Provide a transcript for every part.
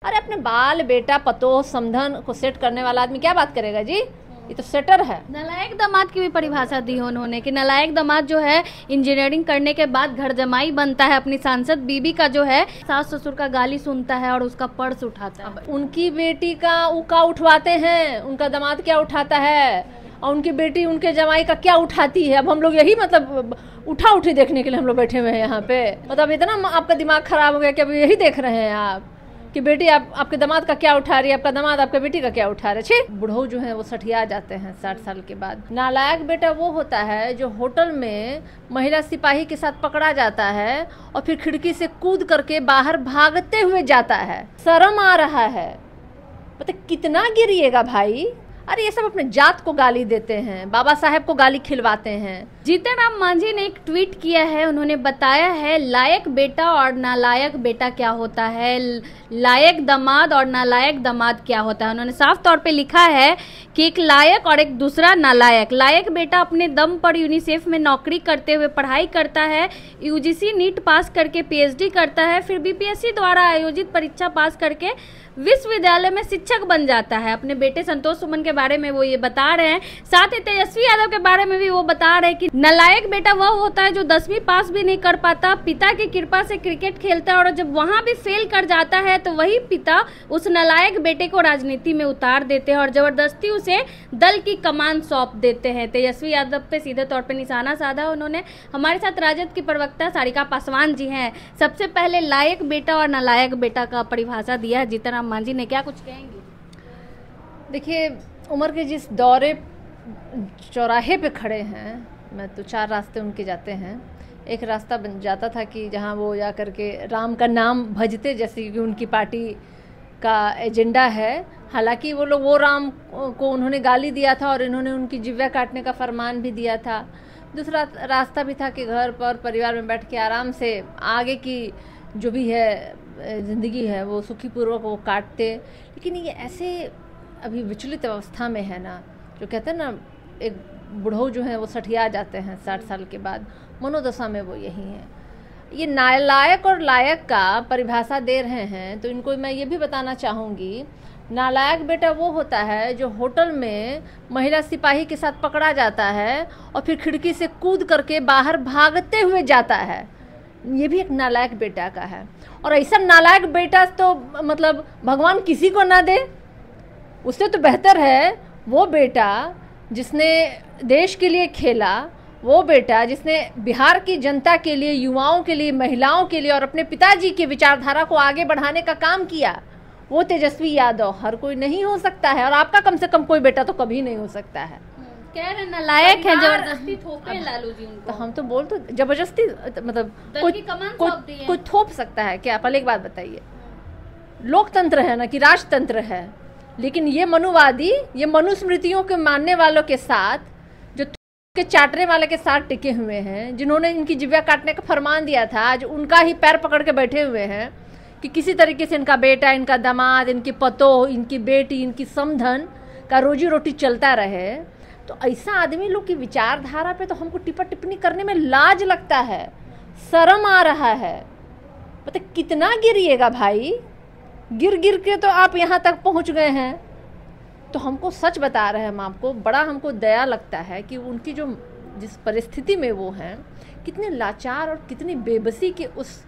अरे अपने बाल बेटा पतोह समधन को सेट करने वाला आदमी क्या बात करेगा जी, ये तो सेटर है। नालायक दामाद की भी परिभाषा दी है उन्होंने कि नालायक दामाद जो है इंजीनियरिंग करने के बाद घर जमाई बनता है, अपनी सांसद बीबी का जो है सास ससुर का गाली सुनता है और उसका पर्स उठाता है। उनकी बेटी का उठवाते हैं, उनका दामाद क्या उठाता है, और उनकी बेटी उनके जमाई का क्या उठाती है। अब हम लोग यही मतलब उठा उठी देखने के लिए हम लोग बैठे हुए हैं यहाँ पे। मतलब इतना आपका दिमाग खराब हो गया कि अब यही देख रहे हैं आप कि बेटी आपके दामाद का क्या उठा रही है, आपका दामाद आपके बेटी का क्या उठा रहे हैं। बुढ़ऊ जो है वो सठिया जाते हैं 60 साल के बाद। नालायक बेटा वो होता है जो होटल में महिला सिपाही के साथ पकड़ा जाता है और फिर खिड़की से कूद करके बाहर भागते हुए जाता है। शर्म आ रहा है, मतलब कितना गिरिएगा भाई। अरे ये सब अपने जात को गाली देते हैं, बाबा साहेब को गाली खिलवाते हैं। जीतन राम मांझी ने एक ट्वीट किया है, उन्होंने बताया है लायक बेटा और नालायक बेटा क्या होता है, लायक दामाद और नालायक दामाद क्या होता है। उन्होंने साफ तौर पे लिखा है कि एक लायक और एक दूसरा नालायक। लायक बेटा अपने दम पर यूनिसेफ में नौकरी करते हुए पढ़ाई करता है, यूजीसी नीट पास करके पीएचडी करता है, फिर बीपीएससी द्वारा आयोजित परीक्षा पास करके विश्वविद्यालय में शिक्षक बन जाता है। अपने बेटे संतोष सुमन के बारे में वो ये बता रहे हैं, साथ ही तेजस्वी यादव के बारे में भी वो बता रहे हैं कि नालायक बेटा वह होता है जो 10वीं पास भी नहीं कर पाता, पिता की कृपा से क्रिकेट खेलता है और जब वहां भी फेल कर जाता है तो वही पिता उस नालायक बेटे को राजनीति में उतार देते हैं और जबरदस्ती उसे दल की कमान सौंप देते हैं। तेजस्वी यादव पे सीधे तौर पे निशाना साधा उन्होंने। हमारे साथ राजद की प्रवक्ता सारिका पासवान जी हैं। सबसे पहले लायक बेटा और नालायक बेटा का परिभाषा दिया है जीतन राम मांझी ने, क्या कुछ कहेंगे? देखिए, उम्र के जिस दौरे चौराहे पे खड़े हैं, मैं तो 4 रास्ते उनके जाते हैं। एक रास्ता बन जाता था कि जहाँ वो जा कर के राम का नाम भजते, जैसे कि उनकी पार्टी का एजेंडा है। हालांकि वो लोग वो राम को उन्होंने गाली दिया था और इन्होंने उनकी जिव्या काटने का फरमान भी दिया था। दूसरा रास्ता भी था कि घर पर परिवार में बैठ के आराम से आगे की जो भी है ज़िंदगी है वो सुखीपूर्वक वो काटते। लेकिन ये ऐसे अभी विचलित अवस्था में है ना, जो कहते हैं ना एक बुढ़ऊ जो है वो सठिया जाते हैं 60 साल के बाद, मनोदशा में वो यही है। ये नालायक और लायक का परिभाषा दे रहे हैं तो इनको मैं ये भी बताना चाहूँगी, नालायक बेटा वो होता है जो होटल में महिला सिपाही के साथ पकड़ा जाता है और फिर खिड़की से कूद करके बाहर भागते हुए जाता है। ये भी एक नालायक बेटा का है। और ऐसा नालायक बेटा तो मतलब भगवान किसी को ना दे। उससे तो बेहतर है वो बेटा जिसने देश के लिए खेला, वो बेटा जिसने बिहार की जनता के लिए, युवाओं के लिए, महिलाओं के लिए और अपने पिताजी की विचारधारा को आगे बढ़ाने का काम किया, वो तेजस्वी यादव। हर कोई नहीं हो सकता है और आपका कम से कम कोई बेटा तो कभी नहीं हो सकता है। कह रहे नालायक है, जबरदस्ती थोपे लालू जी उनको। तो हम तो बोल तो जबरदस्ती मतलब कोई थोप सकता है क्या? पहले एक बात बताइए, लोकतंत्र है ना कि राजतंत्र है, लेकिन ये मनुवादी, ये मनुस्मृतियों के मानने वालों के साथ, जो के चाटने वाले के साथ टिके हुए हैं, जिन्होंने इनकी जिव्या काटने का फरमान दिया था, आज उनका ही पैर पकड़ के बैठे हुए हैं कि किसी तरीके से इनका बेटा, इनका दामाद, इनकी पतोह, इनकी बेटी, इनकी समधन का रोजी रोटी चलता रहे। तो ऐसा आदमी लोग की विचारधारा पे तो हमको टिप्पा टिप्पणी करने में लाज लगता है, शर्म आ रहा है। मतलब कितना गिरिएगा भाई, गिर गिर के तो आप यहाँ तक पहुँच गए हैं। तो हमको सच बता रहे हैं हम आपको, बड़ा हमको दया लगता है कि उनकी जो जिस परिस्थिति में वो हैं, कितने लाचार और कितनी बेबसी के उस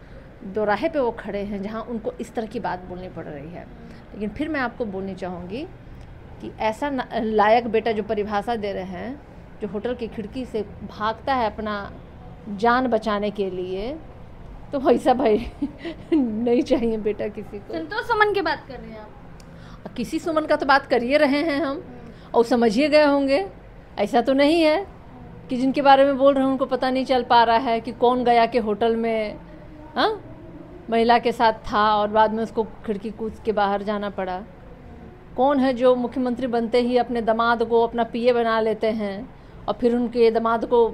दोराहे पे वो खड़े हैं जहाँ उनको इस तरह की बात बोलनी पड़ रही है। लेकिन फिर मैं आपको बोलनी चाहूँगी कि ऐसा लायक बेटा जो परिभाषा दे रहे हैं, जो होटल की खिड़की से भागता है अपना जान बचाने के लिए, तो वैसा भाई नहीं चाहिए बेटा किसी को। संतोष सुमन की बात कर रहे हैं आप? किसी सुमन का तो बात कर ही रहे हैं हम, और समझिए गए होंगे। ऐसा तो नहीं है कि जिनके बारे में बोल रहे हैं उनको पता नहीं चल पा रहा है कि कौन गया के होटल में महिला के साथ था और बाद में उसको खिड़की कूद के बाहर जाना पड़ा। कौन है जो मुख्यमंत्री बनते ही अपने दामाद को अपना पीए बना लेते हैं और फिर उनके दामाद को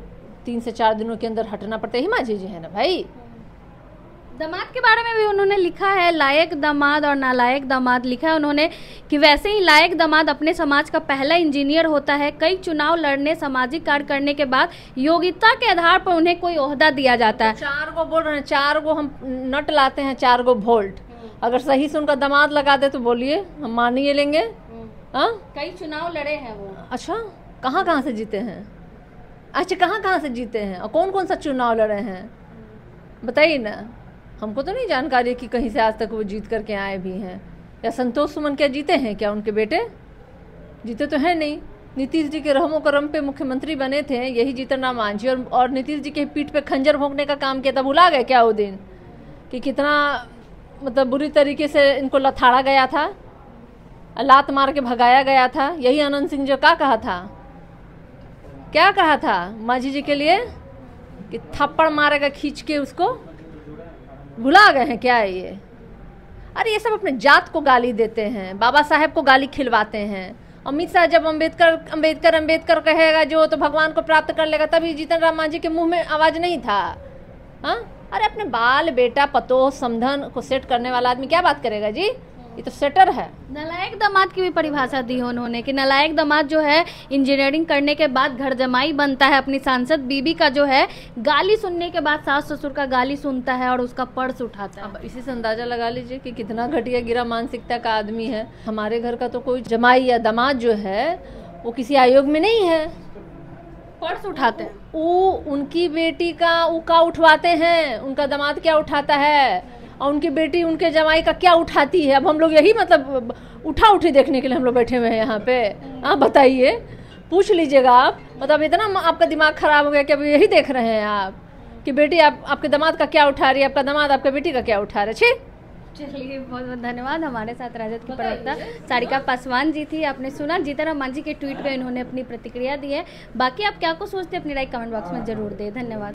3 से 4 दिनों के अंदर हटना पड़ता है? हिमाजी जी है ना भाई। दामाद के बारे में भी उन्होंने लिखा है, लायक दामाद और नालायक दामाद लिखा है उन्होंने कि वैसे ही लायक दामाद अपने समाज का पहला इंजीनियर होता है। कई चुनाव लड़ने, सामाजिक कार्य करने के बाद योग्यता के आधार पर उन्हें कोई ओहदा दिया जाता है। 4 गो बोल रहे हैं, 4 गो हम नट लाते हैं, 4 गो वोल्ट, अगर सही से उनका दामाद लगा दे तो बोलिए, हम मानिए लेंगे। हाँ, कई चुनाव लड़े हैं वो। अच्छा, कहाँ कहाँ से जीते हैं? अच्छा, कहाँ कहाँ से जीते हैं और कौन कौन सा चुनाव लड़े हैं, बताइए ना। हमको तो नहीं जानकारी कि कहीं से आज तक वो जीत करके आए भी हैं। या संतोष सुमन क्या जीते हैं क्या? उनके बेटे जीते तो हैं नहीं। नीतीश जी के रहमो करम पे मुख्यमंत्री बने थे यही जीतन राम मांझी, और नीतीश जी के पीठ पे खंजर भोंकने का काम किया था। भुला गए क्या वो दिन कि कितना मतलब बुरी तरीके से इनको लथाड़ा गया था, लात मार के भगाया गया था। यही आनंद सिंह जो कहा था, क्या कहा था मांझी जी के लिए कि थप्पड़ मारेगा खींच के उसको। भुला गए हैं क्या ये? अरे ये सब अपने जात को गाली देते हैं, बाबा साहेब को गाली खिलवाते हैं। अमित शाह जब अंबेडकर कहेगा जो तो भगवान को प्राप्त कर लेगा, तभी जीतन राम मांझी के मुंह में आवाज नहीं था। हाँ, अरे अपने बाल बेटा पतोह समधन को सेट करने वाला आदमी क्या बात करेगा जी? ये तो सेटर है। नालायक दामाद की भी परिभाषा दी है उन्होंने कि नालायक दामाद जो है इंजीनियरिंग करने के बाद घर जमाई बनता है, अपनी सांसद बीबी का जो है गाली सुनने के बाद सास ससुर का गाली सुनता है और उसका पर्स उठाता है। अब इसी से अंदाजा लगा लीजिए कि कितना घटिया गिरा मानसिकता का आदमी है। हमारे घर का तो कोई जमाई या दामाद जो है वो किसी आयोग में नहीं है, पर्स उठाते हैं। वो उनकी बेटी का उठवाते हैं, उनका दामाद क्या उठाता है और उनकी बेटी उनके जमाई का क्या उठाती है। अब हम लोग यही मतलब उठा उठी देखने के लिए हम लोग बैठे हुए हैं यहाँ पे। हाँ बताइए, पूछ लीजिएगा आप, मतलब इतना आपका दिमाग खराब हो गया कि अब यही देख रहे हैं आप कि बेटी आपके दामाद का क्या उठा रही है, आपका दामाद आपके बेटी का क्या उठा रहे। छे, चलिए बहुत बहुत धन्यवाद। हमारे साथ राजद की प्रवक्ता सारिका पासवान जी थी। आपने सुना जीतन राम मांझी के ट्वीट पे इन्होंने अपनी प्रतिक्रिया दी है। बाकी आप क्या कुछ सोचते हैं अपनी राय कमेंट बॉक्स में जरूर दें। धन्यवाद।